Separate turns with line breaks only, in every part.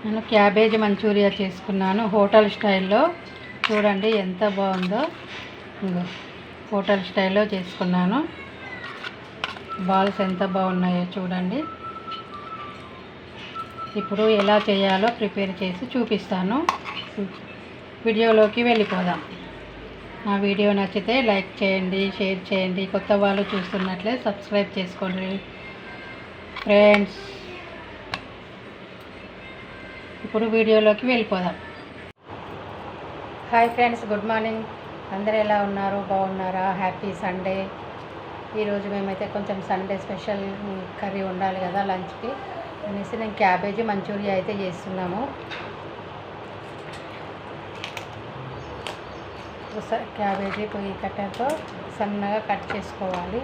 నేను cabbage Manchuria చేసుకున్నాను hotel స్టైల్లో. చూడండి ఎంత బాగుందో. హోటల్ స్టైల్లో చేసుకున్నాను. బాల్స్ ఎంత బాగున్నాయో చూడండి. ఇప్పుడు ఎలా చేయాలో ప్రిపేర్ చేసి చూపిస్తాను. వీడియోలోకి వెళ్ళిపోదాం. నా వీడియో నచ్చితే లైక్ చేయండి, షేర్ చేయండి. కొత్త వాళ్ళు చూస్తున్నట్లే సబ్స్క్రైబ్ చేసుకోండి ఫ్రెండ్స్. ఇప్పుడు వీడియోలోకి వెళ్ళిపోదాం. Hi friends, good morning. అందరూ ఎలా ఉన్నారు? బాగున్నారా? Happy Sunday. ఈరోజు మేమైతే కొంచెం సండే స్పెషల్ కర్రీ ఉండాలి కదా లంచ్కి అనేసి నేను క్యాబేజీ మంచూరియా అయితే చేస్తున్నాము. క్యాబేజీ పొయ్యి కట్టర్తో సన్నగా కట్ చేసుకోవాలి.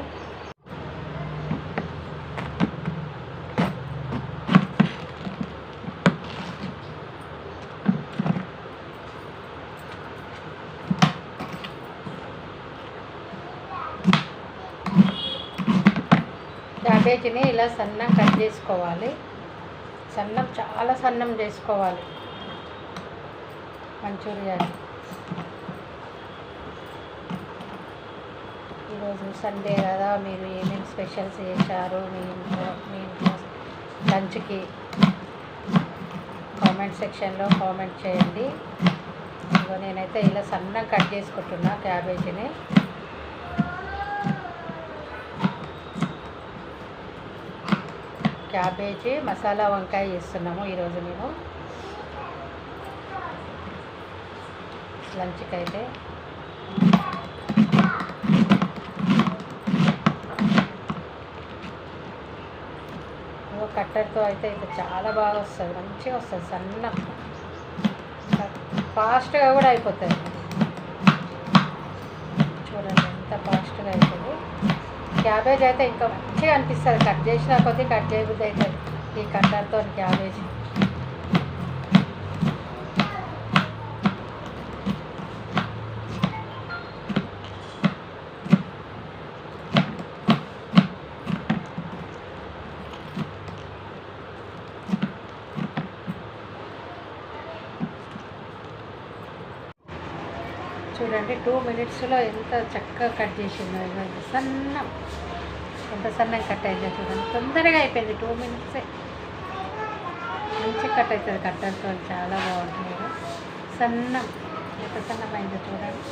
క్యాబేజీని ఇలా సన్నం కట్ చేసుకోవాలి. సన్నం చాలా సన్నం చేసుకోవాలి మంచూరియాని. ఈరోజు సండే కదా, మీరు ఏమేమి స్పెషల్స్ చేశారు మీ ఇంట్లో లంచ్కి కామెంట్ సెక్షన్లో కామెంట్ చేయండి. ఇదిగో నేనైతే ఇలా సన్నం కట్ చేసుకుంటున్నా క్యాబేజీని. క్యాబేజీ మసాలా వంకాయ చేస్తున్నాము ఈరోజు మేము లంచ్కి అయితే. కట్టర్తో అయితే ఇది చాలా బాగా వస్తుంది, మంచిగా వస్తుంది. సన్న ఫాస్ట్గా కూడా అయిపోతుంది. చూడండి ఎంత ఫాస్ట్గా అవుతుంది. క్యాబేజ్ అయితే ఇంకా మంచిగా అనిపిస్తుంది. కట్ చేసిన కొద్దీ కట్ చేయబుద్ధి అవుతుంది ఈ కట్టర్తో క్యాబేజీ. చూడండి 2 minutesలో ఎంత చక్కగా కట్ చేసిందో. సన్నం ఎంత సన్నం కట్ అయిందో చూడండి. తొందరగా అయిపోయింది, 2 minutes మంచిగా కట్ అవుతుంది కట్టర్తో. చాలా బాగుంటుంది కదా. సన్నం ఎంత సన్నం అయిందో చూడండి.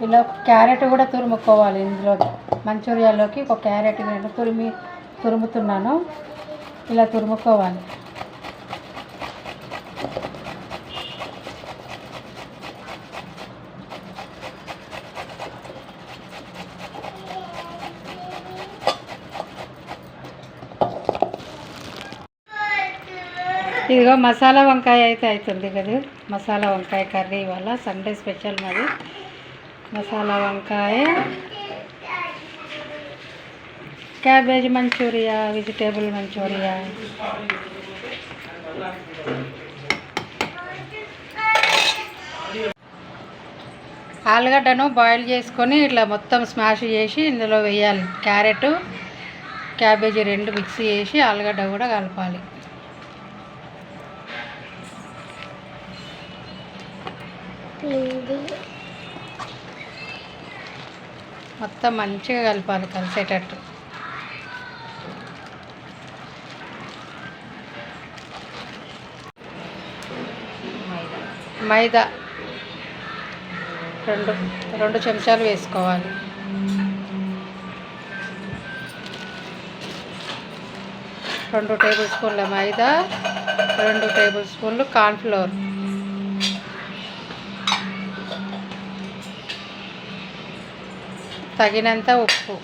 ఇలా క్యారెట్ కూడా తురుముకోవాలి. ఇందులో మంచూరియాలోకి ఒక క్యారెట్ తురుముతున్నాను. ఇలా తురుముకోవాలి. ఇదిగో మసాలా వంకాయ అయితే అవుతుంది కదా. మసాలా వంకాయ కర్రీ ఇవాళ సండే స్పెషల్ మరి. మసాలా వంకాయ, క్యాబేజ్ మంచూరియా, వెజిటేబుల్ మంచూరియా. ఆలుగడ్డను బాయిల్ చేసుకొని ఇట్లా మొత్తం స్మాష్ చేసి ఇందులో వేయాలి. క్యారెట్, క్యాబేజీ 2 మిక్స్ చేసి ఆలుగడ్డ కూడా కలపాలి. మొత్తం మంచిగా కలపాలి, కలిసేటట్టు. మైదా 2 చెంచాలు వేసుకోవాలి. రెండు టేబుల్ స్పూన్ల మైదా, 2 టేబుల్ స్పూన్లు కార్న్ఫ్లోర్, తగినంత ఉప్పు,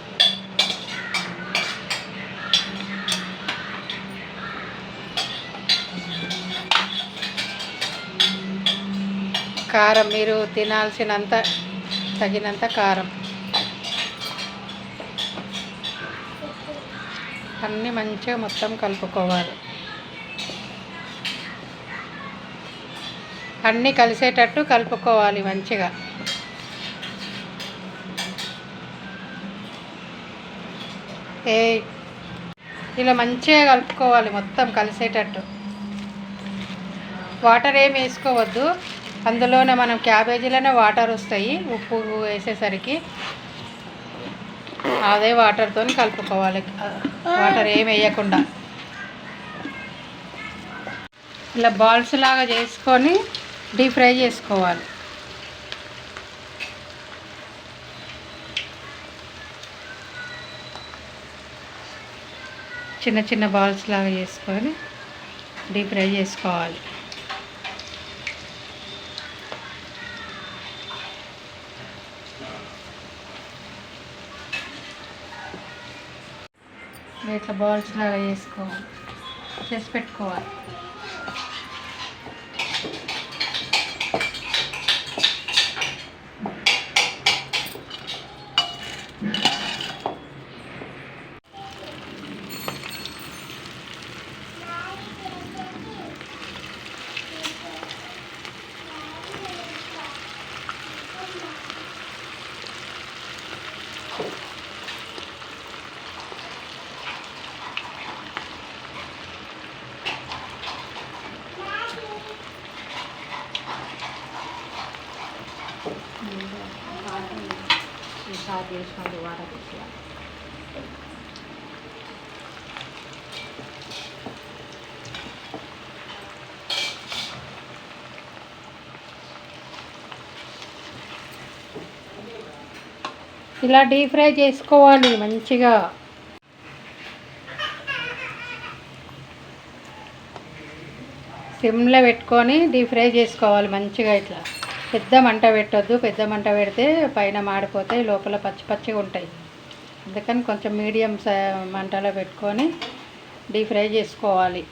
కారం మీరు తినాల్సినంత తగినంత కారం. అన్నీ మంచిగా మొత్తం కలుపుకోవాలి. అన్నీ కలిసేటట్టు కలుపుకోవాలి మంచిగా. ఏ ఇలా మంచిగా కలుపుకోవాలి, మొత్తం కలిసేటట్టు. వాటర్ ఏం వేసుకోవద్దు, అందులోనే మనం క్యాబేజీలోనే వాటర్ వస్తాయి ఉప్పు వేసేసరికి. అదే వాటర్తో కలుపుకోవాలి, వాటర్ ఏం వేయకుండా. ఇలా బాల్స్ లాగా చేసుకొని డీప్ ఫ్రై చేసుకోవాలి. చిన్న చిన్న బాల్స్ లాగా చేసుకొని డీప్ ఫ్రై చేసుకోవాలి. ఇట్లా బాల్స్ లాగా చేసి పెట్టుకోవాలి. ఇలా డీప్ ఫ్రై చేసుకోవాలి మంచిగా. సిమ్లో పెట్టుకొని డీప్ ఫ్రై చేసుకోవాలి మంచిగా. ఇట్లా పెద్ద మంట పెట్టొద్దు, పెద్ద మంట పెడితే పైన మాడిపోతాయి, లోపల పచ్చి పచ్చిగా ఉంటాయి. అందుకని కొంచెం మీడియం మంటలో పెట్టుకొని డీప్ ఫ్రై చేసుకోవాలి.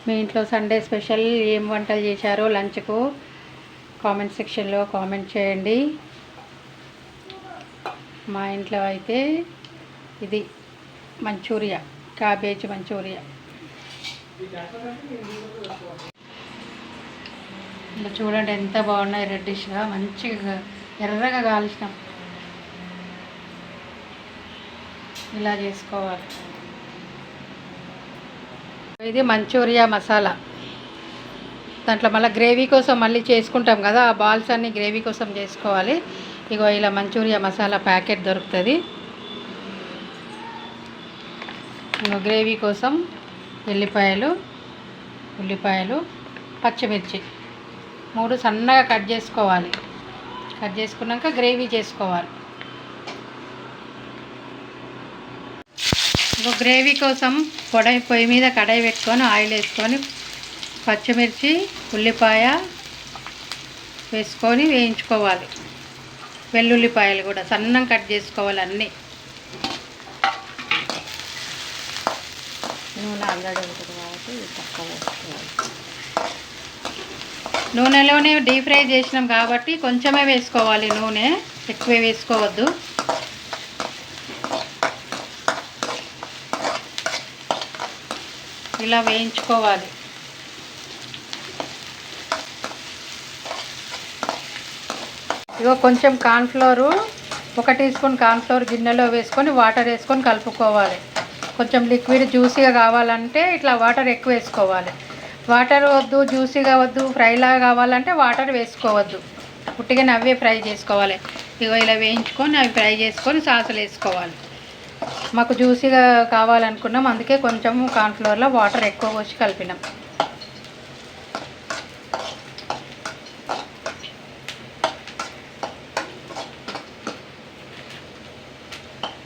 మీ ఇంట్లో సండే స్పెషల్ ఏం వంటలు చేశారో లంచ్కు కామెంట్ సెక్షన్లో కామెంట్ చేయండి. మా ఇంట్లో అయితే ఇది మంచూరియా, క్యాబేజ్ మంచూరియా. ఇలా చూడండి ఎంత బాగున్నాయి, రెడ్డిష్గా మంచిగా ఎర్రగా కాల్చినాం. ఇలా చేసుకోవాలి. ఇది మంచూరియా మసాలా. దాంట్లో మళ్ళీ గ్రేవీ కోసం మళ్ళీ చేసుకుంటాం కదా, ఆ బాల్స్ అన్నీ గ్రేవీ కోసం చేసుకోవాలి. ఇగో ఇలా మంచూరియా మసాలా ప్యాకెట్ దొరుకుతుంది. ఇంకో గ్రేవీ కోసం ఉల్లిపాయలు, పచ్చిమిర్చి 3 సన్నగా కట్ చేసుకోవాలి. కట్ చేసుకున్నాక గ్రేవీ చేసుకోవాలి. ఇంకో గ్రేవీ కోసం పొయ్యి మీద కడాయి పెట్టుకొని ఆయిల్ వేసుకొని పచ్చిమిర్చి, ఉల్లిపాయ వేసుకొని వేయించుకోవాలి. వెల్లుల్లిపాయలు కూడా సన్నంగా కట్ చేసుకోవాలి అన్నీ. నూనె ఆల్రెడీ ఉంటుంది కాబట్టి తక్కువ వేసుకోవాలి. నూనెలోనే డీప్ ఫ్రై చేసినాం కాబట్టి కొంచెమే వేసుకోవాలి నూనె, ఎక్కువ వేసుకోవద్దు. ఇలా వేయించుకోవాలి. ఇగో కొంచెం కార్న్ఫ్లోరు, 1 టీ స్పూన్ కార్న్ఫ్లోర్ గిన్నెలో వేసుకొని వాటర్ వేసుకొని కలుపుకోవాలి. కొంచెం లిక్విడ్ జ్యూసీగా కావాలంటే ఇట్లా వాటర్ ఎక్కువ వేసుకోవాలి. వాటర్ వద్దు, జ్యూసీగా వద్దు, ఫ్రైలాగా కావాలంటే వాటర్ వేసుకోవద్దు. ఉట్టిగానే అవే ఫ్రై చేసుకోవాలి. ఇగో ఇలా వేయించుకొని అవి ఫ్రై చేసుకొని సాసులు వేసుకోవాలి. మాకు జ్యూసీగా కావాలనుకున్నాం, అందుకే కొంచెం కార్న్ఫ్లోర్లో వాటర్ ఎక్కువ పోసి కలిపినాం.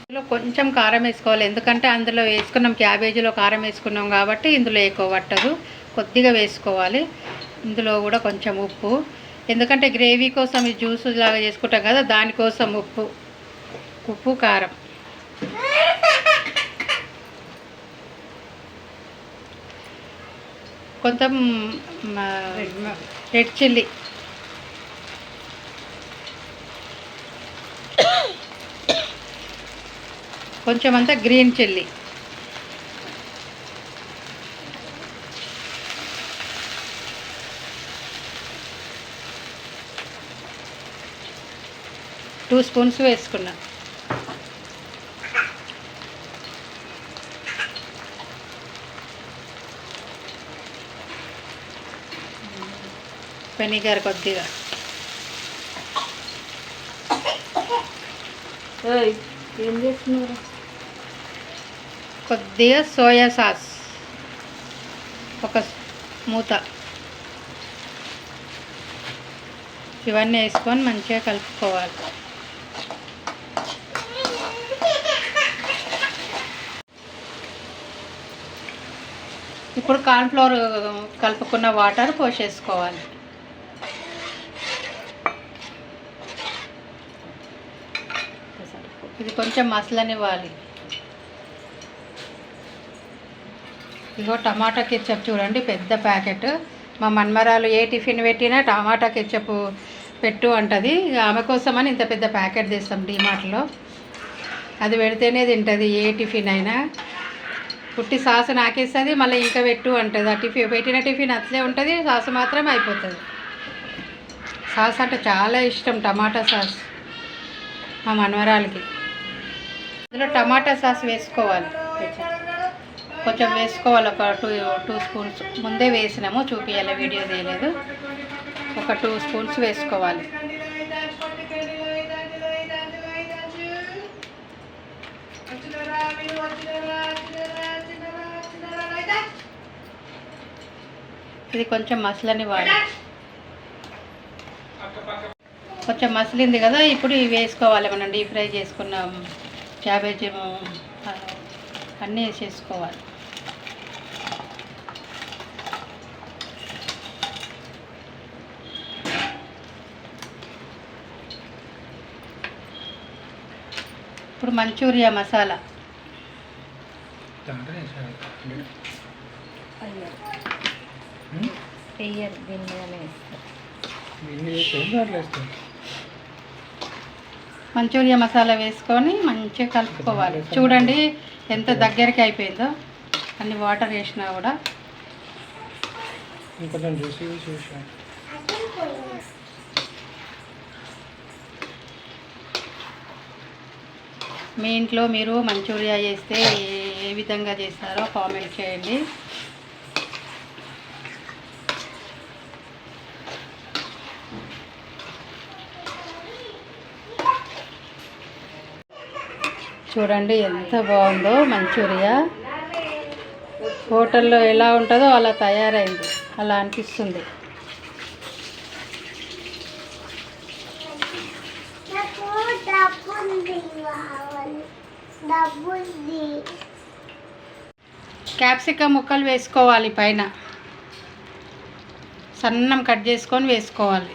ఇందులో కొంచెం కారం వేసుకోవాలి, ఎందుకంటే అందులో వేసుకున్నాం, క్యాబేజీలో కారం వేసుకున్నాం కాబట్టి ఇందులో ఎక్కువ పట్టదు, కొద్దిగా వేసుకోవాలి. ఇందులో కూడా కొంచెం ఉప్పు, ఎందుకంటే గ్రేవీ కోసం ఈ జ్యూస్ లాగా చేసుకుంటాం కదా, దానికోసం ఉప్పు కారం. కొంచెం రెడ్ చిల్లీ, కొంచెం అంతా గ్రీన్ చిల్లీ. 2 స్పూన్స్ వేసుకున్నా. వెనిగర్ కొద్దిగా,
ఏం చేస్తున్నారు?
కొద్దిగా సోయా సాస్, ఒక మూత. ఇవన్నీ వేసుకొని మంచిగా కలుపుకోవాలి. ఇప్పుడు కార్న్ఫ్లోర్ కలుపుకున్న వాటర్ పోసేసుకోవాలి. ఇది కొంచెం మసలనివ్వాలి. ఇగో టమాటా కెచప్ చూడండి, పెద్ద ప్యాకెట్. మా మన్మరాలు ఏ టిఫిన్ పెట్టినా టమాటా కెచప్ పెట్టు అంటుంది. ఆమె కోసమని ఇంత పెద్ద ప్యాకెట్ తెస్తాం డీమార్ట్లో. అది పెడితేనే తింటుంది ఏ టిఫిన్ అయినా. పుట్టి సాసు నాకేస్తుంది, మళ్ళీ ఇంకా పెట్టు అంటుంది. ఆ టిఫిన్ పెట్టిన టిఫిన్ అట్లే ఉంటుంది, సాసు మాత్రం అయిపోతుంది. సాస్ అంటే చాలా ఇష్టం, టమాటా సాస్ మా మనవరాలకి. ఇందులో టమాటా సాస్ వేసుకోవాలి, కొంచెం వేసుకోవాలి. ఒక 2 స్పూన్స్ ముందే వేసినాము, చూపించాలి, వీడియో తీయలేదు. ఒక 2 స్పూన్స్ వేసుకోవాలి. ఇది కొంచెం మసలనివ్వాలి. కొంచెం మసిలింది కదా, ఇప్పుడు ఇవి వేసుకోవాలి. మనం డీప్ ఫ్రై చేసుకున్నాం క్యాబేజీ అన్నీ వేసేసుకోవాలి. ఇప్పుడు మంచూరియా మసాలా, మంచూరియా మసాలా వేసుకొని మంచిగా కలుపుకోవాలి. చూడండి ఎంత దగ్గరికి అయిపోయిందో, అన్ని వాటర్ వేసినా కూడా. మీ ఇంట్లో మీరు మంచూరియా చేస్తే ఏ విధంగా చేస్తారో కామెంట్ చేయండి. చూడండి ఎంత బాగుందో మంచూరియా. హోటల్లో ఎలా ఉంటుందో అలా తయారైంది, అలా అనిపిస్తుంది. క్యాప్సికమ్ ముక్కలు వేసుకోవాలి, పైన సన్నం కట్ చేసుకొని వేసుకోవాలి.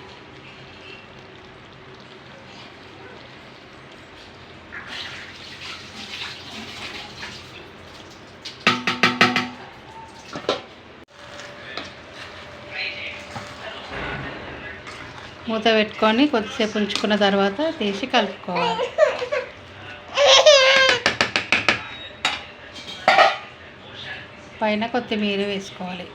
మూత పెట్టుకొని కొద్దిసేపు ఉంచుకున్న తర్వాత తీసి కలుపుకోవాలి. పైన కొత్తిమీర వేసుకోవాలి.